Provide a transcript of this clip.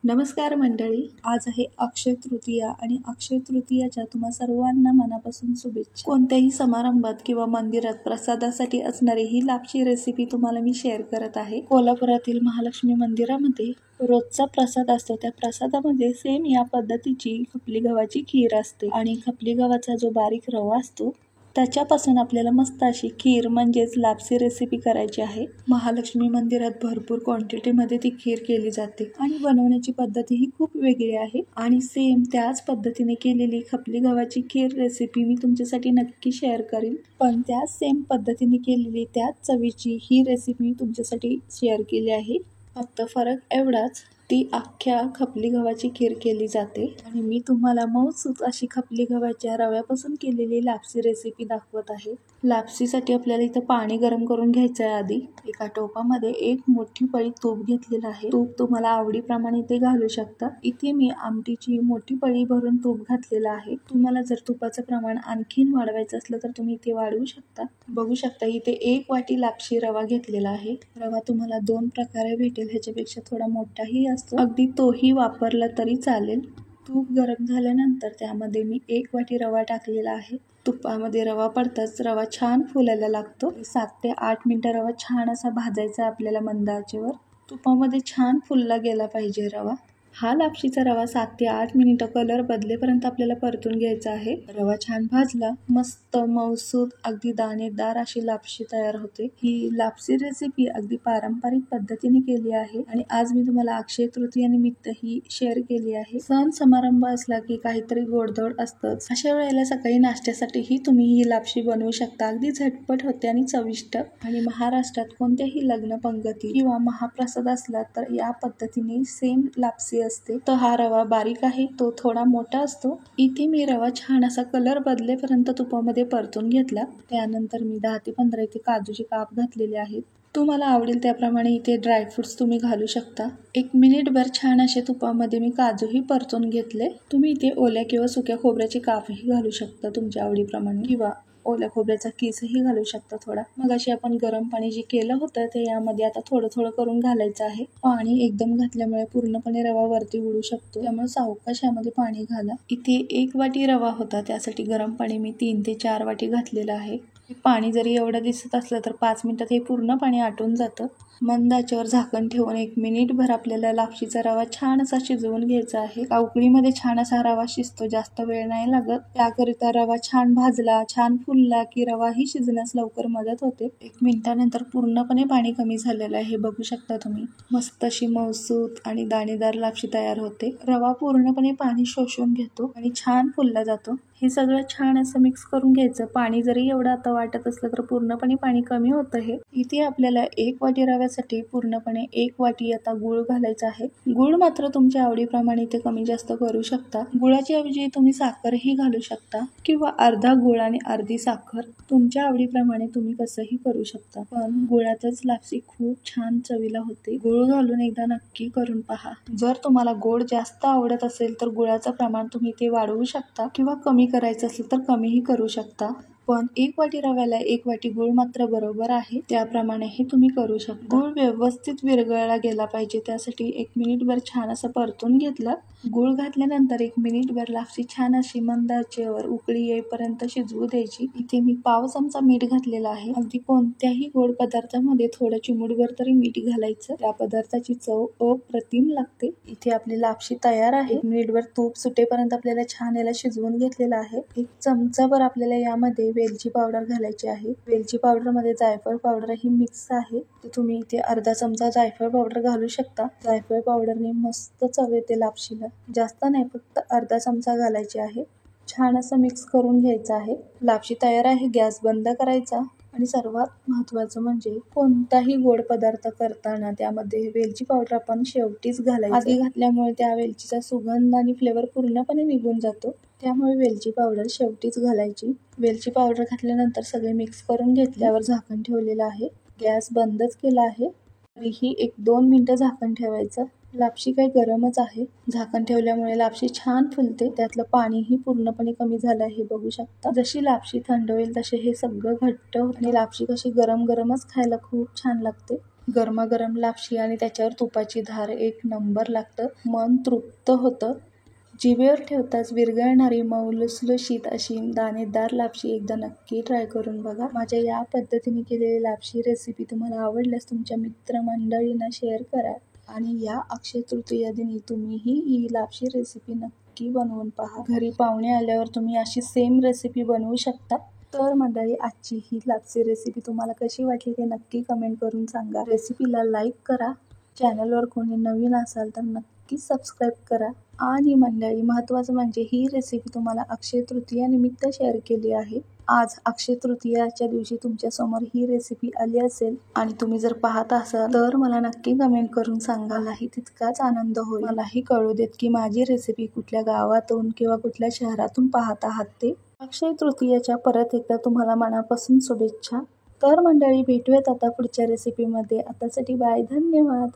नमस्कार मंडळी, आज आहे अक्षय तृतीया आणि अक्षय तृतीयाच्या तुम्हा सर्वांना मनापासून शुभेच्छा. कोणत्याही समारंभात किंवा मंदिरात प्रसादासाठी असणारी ही लापशी रेसिपी तुम्हाला मी शेअर करत आहे. कोल्हापुरातील महालक्ष्मी मंदिरामध्ये रोजचा प्रसाद असतो. त्या प्रसादामध्ये सेम या पद्धतीची खपली गव्हाची खीर असते आणि खपली गव्हाचा जो बारीक रवा असतो त्याच्यापासून आपल्याला मस्त अशी खीर म्हणजेच लापसी रेसिपी करायची आहे. महालक्ष्मी मंदिरात भरपूर क्वांटिटीमध्ये ती खीर केली जाते आणि बनवण्याची पद्धती ही खूप वेगळी आहे आणि सेम त्याच पद्धतीने केलेली खपली गव्हाची खीर रेसिपी मी तुमच्यासाठी नक्की शेअर करीन. पण त्याच सेम पद्धतीने केलेली त्याच चवीची ही रेसिपी मी तुमच्यासाठी शेअर केली आहे. फक्त फरक एवढाच, ती अख्ख्या खपली गव्हाची खीर केली जाते आणि मी तुम्हाला मऊसूत अशी खपली गव्हाच्या रव्यापासून केलेली लापसी रेसिपी दाखवत आहे. लापसीसाठी आपल्याला इथं पाणी गरम करून घ्यायचं आहे. आधी एका टोपामध्ये एक मोठी पळी तूप घेतलेलं आहे. तूप तुम्हाला आवडीप्रमाणे इथे घालू शकता. इथे मी आमटीची मोठी पळी भरून तूप घातलेलं आहे. तुम्हाला जर तुपाचं प्रमाण आणखीन वाढवायचं असलं तर तुम्ही इथे वाढवू शकता. बघू शकता इथे 1 वाटी लापशी रवा घेतलेला आहे. रवा तुम्हाला 2 प्रकारे भेटेल, ह्याच्यापेक्षा थोडा मोठाही असतो, अगदी तोही वापरला तरी चालेल. तूप गरम झाल्यानंतर त्यामध्ये मी 1 वाटी रवा टाकलेला आहे. तुपामध्ये रवा पडताच रवा छान फुलायला लागतो. 7 ते 8 मिनिटं रवा छान असा भाजायचा आपल्याला मंद आचेवर. तुपामध्ये छान फुलला गेला पाहिजे रवा. हा लापशीचा रवा 7 ते 8 मिनिटं कलर बदलेपर्यंत आपल्याला परतून घ्यायचा आहे. रवा छान भाजला, मस्त मऊसूत अगदी दाणेदार अशी लापशी तयार होते. ही लापसी रेसिपी अगदी पारंपरिक पद्धतीने केली आहे आणि आज मी तुम्हाला अक्षय तृतीयेनिमित्त ही शेअर केली आहे. सण समारंभ असला की काहीतरी गोडधोड असतंच. अशा वेळेला सकाळी नाश्त्यासाठीही तुम्ही ही लापशी बनवू शकता. अगदी झटपट होते आणि चविष्ट. आणि महाराष्ट्रात कोणत्याही लग्न पंगती किंवा महाप्रसाद असला तर या पद्धतीने सेम लापसी असते. तर हा रवा बारीक आहे, तो थोडा मोठा असतो. इथे मी रवा छान असा कलर बदलेपर्यंत तुपामध्ये परतून घेतला. त्यानंतर मी 10 ते 15 इथे काजूचे काप घातलेले आहेत. तुम्हाला आवडेल त्याप्रमाणे इथे ड्रायफ्रुट्स तुम्ही घालू शकता. 1 मिनिटभर छान असे तुपामध्ये मी काजूही परतून घेतले. तुम्ही इथे ओल्या किंवा सुक्या खोबऱ्याचे कापही घालू शकता तुमच्या आवडीप्रमाणे, किंवा ओल्या खोबऱ्याचा किसही घालू शकता थोडा. मग अशी आपण गरम पाणी जे केलं होतं ते यामध्ये आता थोडं थोडं करून घालायचं आहे. पाणी एकदम घातल्यामुळे पूर्णपणे रवा वरती उडू शकतो, त्यामुळे सावकाश यामध्ये पाणी घाला. इथे 1 वाटी रवा होता, त्यासाठी गरम पाणी मी 3 ते 4 वाटी घातलेलं आहे. पाणी जरी एवढं दिसत असलं तर 5 मिनिटात हे पूर्ण पाणी आटून जातं. मंद आचेवर झाकण ठेवून 1 मिनिटभर आपल्याला लापशीचा रवा छान असा शिजवून घ्यायचा आहे. उकळीमध्ये छान असा रवा शिजतो, जास्त वेळ नाही लागत. त्याकरिता रवा छान भाजला, छान फुलला की रवाही शिजण्यास लवकर मदत होते. 1 मिनिटानंतर पूर्णपणे पाणी कमी झालेलं आहे, हे बघू शकता तुम्ही. मस्त अशी मऊसूत आणि दाणेदार लापशी तयार होते. रवा पूर्णपणे पाणी शोषून घेतो आणि छान फुलला जातो. हे सगळं छान असं मिक्स करून घ्यायचं. पाणी जरी एवढं आता वाटत असलं तर पूर्णपणे पाणी कमी होतं हे. इथे आपल्याला 1 वाटी रव्यासाठी पूर्णपणे 1 वाटी आता गूळ घालायचा आहे. गूळ मात्र तुमच्या आवडीप्रमाणे इथे कमी जास्त करू शकता. गुळाच्या ऐवजी तुम्ही साखरही घालू शकता किंवा अर्धा गूळ आणि अर्धी साखर, तुमच्या आवडीप्रमाणे तुम्ही कसंही करू शकता. पण गुळातच लापसी खूप छान चवीला होते. गूळ घालून एकदा नक्की करून पहा. जर तुम्हाला गोड जास्त आवडत असेल तर गुळाचं प्रमाण तुम्ही ते वाढवू शकता किंवा कमी करायचं असेल तर कमीही करू शकता. पण 1 वाटी रव्याला 1 वाटी गूळ मात्र बरोबर आहे, त्याप्रमाणे हे तुम्ही करू शकता. गूळ व्यवस्थित विरघळला गेला पाहिजे, त्यासाठी 1 मिनिटभर छान असं परतून घेतलं. गूळ घातल्यानंतर 1 मिनिटभर लापसी छान अशी मंद आचेवर उकळी येईपर्यंत शिजवू द्यायची. इथे मी पाव चमचा मीठ घातलेला आहे. अगदी कोणत्याही गोड पदार्थामध्ये थोडं चिमूटभर तरी मीठ घालायचं, त्या पदार्थाची चव अप्रतिम लागते. इथे आपली लापशी तयार आहे. 1 मिनिटभर तूप सुटेपर्यंत आपल्याला छान याला शिजवून घेतलेलं आहे. 1 चमचाभर आपल्याला यामध्ये वेलची पावडर घालायची आहे. वेलची पावडर मध्ये जायफळ पावडर ही मिक्स आहे, तर तुम्ही इथे अर्धा चमचा जायफळ पावडर घालू शकता. जायफळ पावडरने मस्त चव येते लापशीला. जास्त नाही, फक्त अर्धा चमचा घालायची आहे. छान असं मिक्स करून घ्यायचं आहे. लापशी तयार आहे. गॅस बंद करायचा. आणि सर्वात महत्त्वाचं म्हणजे कोणताही गोड पदार्थ करताना त्यामध्ये वेलची पावडर आपण शेवटीच घालायची. आधी घातल्यामुळे त्या वेलचीचा सुगंध आणि फ्लेवर पूर्णपणे निघून जातो, त्यामुळे वेलची पावडर शेवटीच घालायची. वेलची पावडर घातल्यानंतर सगळे मिक्स करून घेतल्यावर झाकण ठेवलेलं आहे. गॅस बंदच केला आहे. तरीही 1-2 मिनिटं झाकण ठेवायचं. लापशी काही गरमच आहे. झाकण ठेवल्यामुळे लापशी छान फुलते. त्यातलं पाणीही पूर्णपणे कमी झालं आहे, बघू शकता. जशी लापशी थंड होईल तसे हे सगळं घट्ट होते आणि लापशी कशी गरम गरमच खायला खूप छान लागते. गरमागरम लापशी आणि त्याच्यावर तुपाची धार एक नंबर लागतं. मन तृप्त होतं. जिभेवर ठेवताच विरघळणारी मऊ लुसलुशीत अशी दाणेदार लापशी एकदा नक्की ट्राय करून बघा. माझ्या या पद्धतीने केलेली लापशी रेसिपी तुम्हाला आवडल्यास तुमच्या मित्रमंडळींना शेअर करा आणि या अक्षय तृतीया दिनी तुम्हीही ही लापशी रेसिपी नक्की बनवून पहा. घरी पाहुणे आल्यावर तुम्ही अशी सेम रेसिपी बनवू शकता. तर मंडळी, आजची ही लापसी रेसिपी तुम्हाला कशी वाटली ते नक्की कमेंट करून सांगा. रेसिपीला लाईक करा. चॅनलवर कोणी नवीन असाल तर नक्की सबस्क्राईब करा. आणि मंडळी, महत्त्वाचं म्हणजे ही रेसिपी तुम्हाला अक्षय तृतीया निमित्त शेअर केली आहे. आज अक्षय तृतीयाच्या दिवशी तुमच्यासमोर ही रेसिपी आली असेल आणि तुम्ही जर पाहत असाल तर मला नक्की कमेंट करून सांगायलाही तितकाच आनंद होईल. मलाही कळू देत की माझी रेसिपी कुठल्या गावातून किंवा कुठल्या शहरातून पाहत आहात ते. अक्षय तृतीयाच्या परत एकदा तुम्हाला मनापासून शुभेच्छा. तर मंडळी, भेटूयात आता पुढच्या रेसिपीमध्ये. आतासाठी बाय. धन्यवाद.